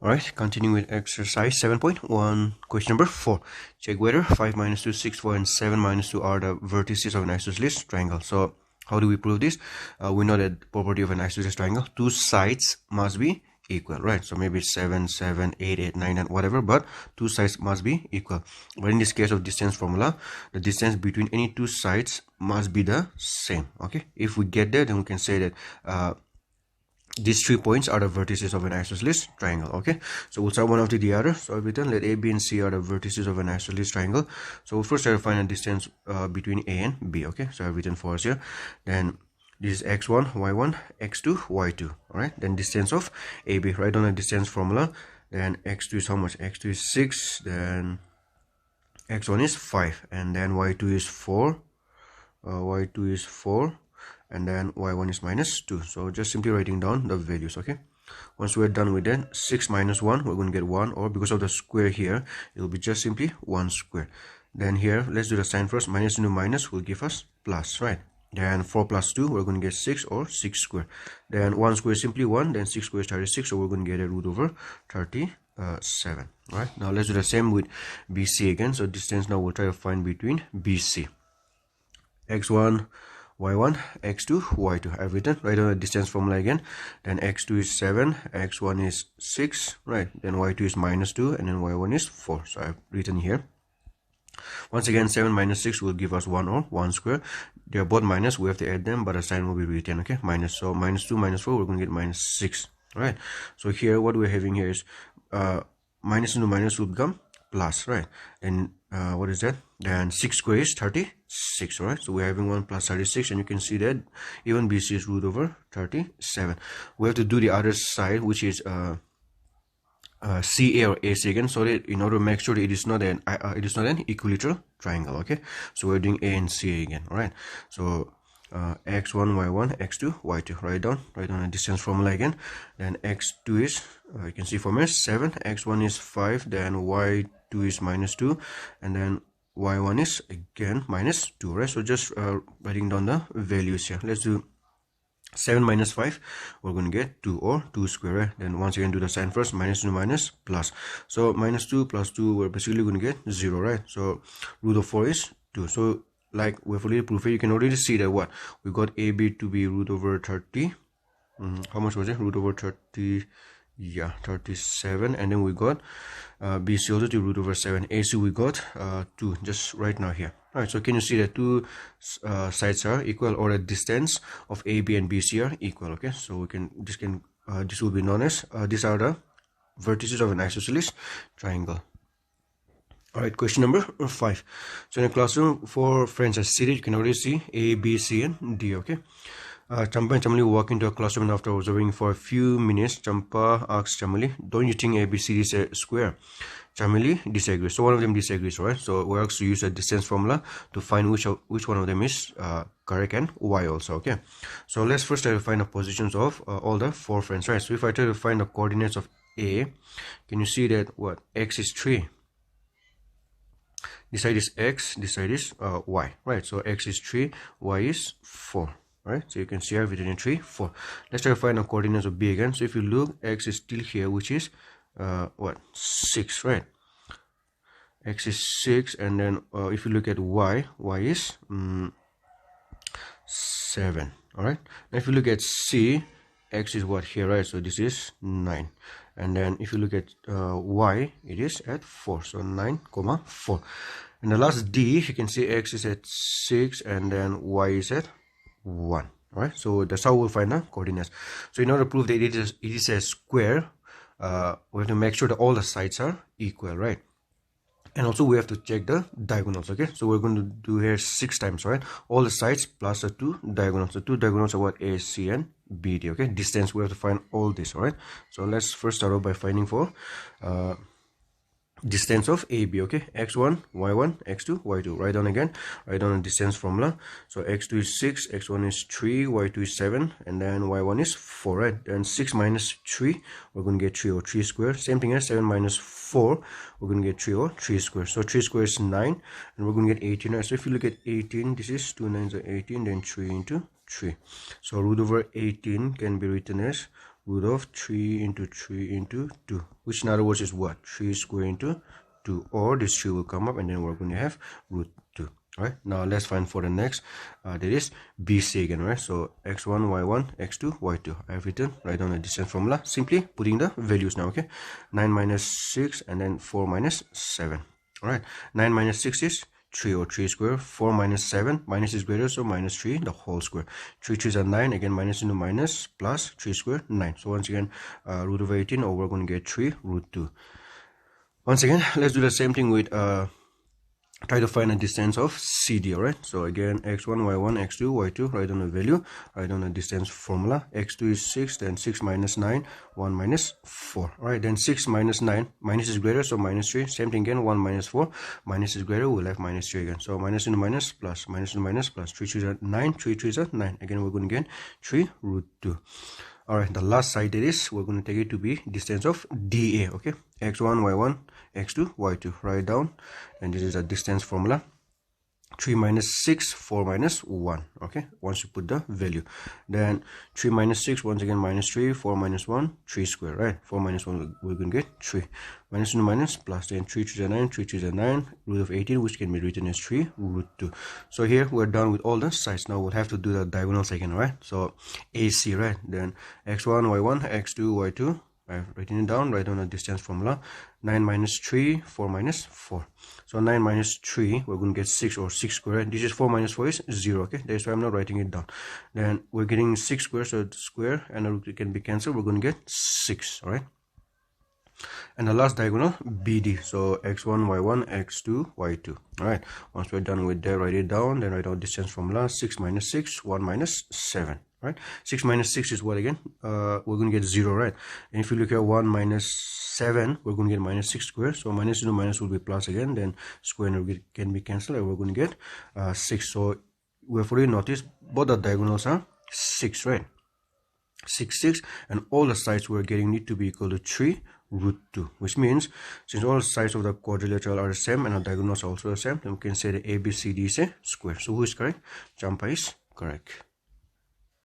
Alright, continuing with exercise 7.1, question number 4. Check whether 5 minus 2, 6, 4, and 7 minus 2 are the vertices of an isosceles triangle. So, how do we prove this? We know that the property of an isosceles triangle, two sides must be equal, right? So, maybe 7, 7, 8, 8, 9, 9, whatever, but two sides must be equal. But in this case of distance formula, the distance between any two sides must be the same, okay? If we get that, then we can say that these 3 points are the vertices of an isosceles triangle. Okay, so we'll start one after the other. So I've written let A, B, and C are the vertices of an isosceles triangle. So we'll first try to find a distance between A and B. Okay, so I've written for us here. Then this is x1, y1, x2, y2. All right, then distance of AB. Write down a distance formula. Then x2 is how much? x2 is 6. Then x1 is 5, and then y2 is 4. Y2 is 4. And then y1 is minus 2. So just simply writing down the values. Okay, once we're done with that, 6 minus 1, we're going to get 1, or because of the square here, it will be just simply 1 square. Then here, let's do the sign first. Minus into minus will give us plus, right? Then 4 plus 2, we're going to get 6, or 6 square. Then 1 square is simply 1, then 6 square is 36, so we're going to get a root over 37. All right, now let's do the same with BC again. So distance now we'll try to find between BC. x1, y1, x2, y2. I've written, write down the distance formula again. Then x2 is 7, x1 is 6, right? Then y2 is minus 2, and then y1 is 4. So I've written here. Once again, 7 minus 6 will give us 1, or 1 square. They are both minus, we have to add them, but a sign will be written, okay? Minus, so minus 2, minus 4, we're going to get minus 6, right? So here, what we're having here is minus into minus will become plus, right? And what is that? Then 6 square is 36, right? So we're having 1 plus 36, and you can see that even BC is root over 37. We have to do the other side, which is CA or AC again, so that in order to make sure that it is not an equilateral triangle. Okay, so we're doing A and CA again. All right, so x1, y1, x2, y2. Write down the distance formula again. Then x2 is you can see from here 7, x1 is 5, then y2 is minus 2, and then y1 is again minus 2, right? So just writing down the values here. Let's do 7 minus 5, we're going to get 2, or 2 square, right? Then once again do the sign first, minus to minus plus. So minus 2 plus 2, we're basically going to get 0, right? So root of 4 is 2. So like we've already proved it, you can already see that what we got AB to be root over 30. How much was it? Root over 30. Yeah, 37. And then we got BC also to root over 7. AC we got 2 just right now here. All right, so can you see that two sides are equal, or the distance of AB and BC are equal? Okay, so we can this will be known as these are the vertices of an isosceles triangle. All right, question number 5. So in a classroom, 4 friends are seated. You can already see A, B, C, and D. Okay. Champa and Chamali walk into a classroom, and after observing for a few minutes, Champa asks Chamali, "Don't you think ABCD is a square?" Chamali disagrees. So one of them disagrees, right? So we have to use a distance formula to find which one of them is correct, and why also. Okay. So let's first try to find the positions of all the 4 friends, right? So if I try to find the coordinates of A, can you see that what x is 3? This side is x, this side is y, right? So x is 3, y is 4. Right, so you can see I've written in 3, 4. Let's try to find the coordinates of B again. So if you look, x is still here, which is what 6, right? X is 6, and then if you look at y is 7. All right. Now if you look at C, x is what here, right? So this is 9. And then if you look at y, it is at 4. So 9, 4. And the last D, you can see x is at 6, and then y is at 1. All right, so that's how we'll find the coordinates. So in order to prove that it is a square, we have to make sure that all the sides are equal, right? And also we have to check the diagonals. Okay, so we're going to do here 6 times, right? All the sides plus the 2 diagonals. The 2 diagonals are what? A, C, and BD. Okay, distance, we have to find all this. All right, so let's first start off by finding for distance of AB. Okay, x1, y1, x2, y2. Write down again, write down the distance formula. So x2 is 6, x1 is 3, y2 is 7, and then y1 is 4, right? Then 6 minus 3, we're going to get 3, or 3 square. Same thing as 7 minus 4, we're going to get 3, or 3 square. So 3 square is 9, and we're going to get 18, right? So if you look at 18, this is 2 9s are 18, then 3 into 3. So root over 18 can be written as root of 3 into 3 into 2, which in other words is what? 3 square into 2, or this 3 will come up and then we're going to have root 2. Right, now let's find for the next, that is BC again, right? So x1, y1, x2, y2. I have written right down the distance formula, simply putting the values now. Okay, 9 minus 6 and then 4 minus 7. All right, 9 minus 6 is 3, or 3 square. 4 minus 7, minus is greater, so minus 3 the whole square. 3 3s are 9, again minus into minus, plus 3 square 9. So once again, root of 18, or we're going to get 3 root 2. Once again, let's do the same thing with try to find a distance of CD. All right, so again x1, y1, x2, y2, write down the value, write down the distance formula. X2 is 6, then 6 minus 9, 1 minus 4. All right, then 6 minus 9, minus is greater, so minus 3. Same thing again, 1 minus 4, minus is greater, we'll have minus 3 again. So minus into minus, plus, minus into minus, plus. 3 3s are 9, 3 3s are 9. Again we're going to get 3 root 2. All right, the last side, that is, we're going to take it to be distance of DA. Okay, x1, y1, x2, y2. Write down, and this is a distance formula. 3 minus 6, 4 minus 1. Okay, once you put the value, then 3 minus 6, once again minus 3, 4 minus 1, 3 square, right? 4 minus 1, we're going to get 3. Minus into minus, plus, then 3 3s are 9, 3 3s are 9, root of 18, which can be written as 3 root 2. So here we're done with all the sides. Now we'll have to do the diagonals again, right? So AC, right? Then x1, y1, x2, y2. I've written it down, write down the distance formula. 9 minus 3, 4 minus 4. So 9 minus 3, we're going to get 6, or 6 square. This is 4 minus 4 is 0. Okay, that's why I'm not writing it down. Then we're getting 6 square, so it's square, and it can be cancelled. We're going to get 6. All right. And the last diagonal, BD. So x1, y1, x2, y2. All right. Once we're done with that, write it down. Then write out distance formula. 6 minus 6, 1 minus 7. Right. 6 minus 6 is what again? We're going to get 0, right? And if you look at 1 minus 7, we're going to get minus 6 square. So minus into minus will be plus again. Then square and can be cancelled, and we're going to get 6. So we have already noticed both the diagonals are 6, right? 6, 6, and all the sides we're getting need to be equal to 3 root 2, which means since all sides of the quadrilateral are the same and the diagonals are also the same, then we can say the ABCD is a square. So who is correct? Champa is correct.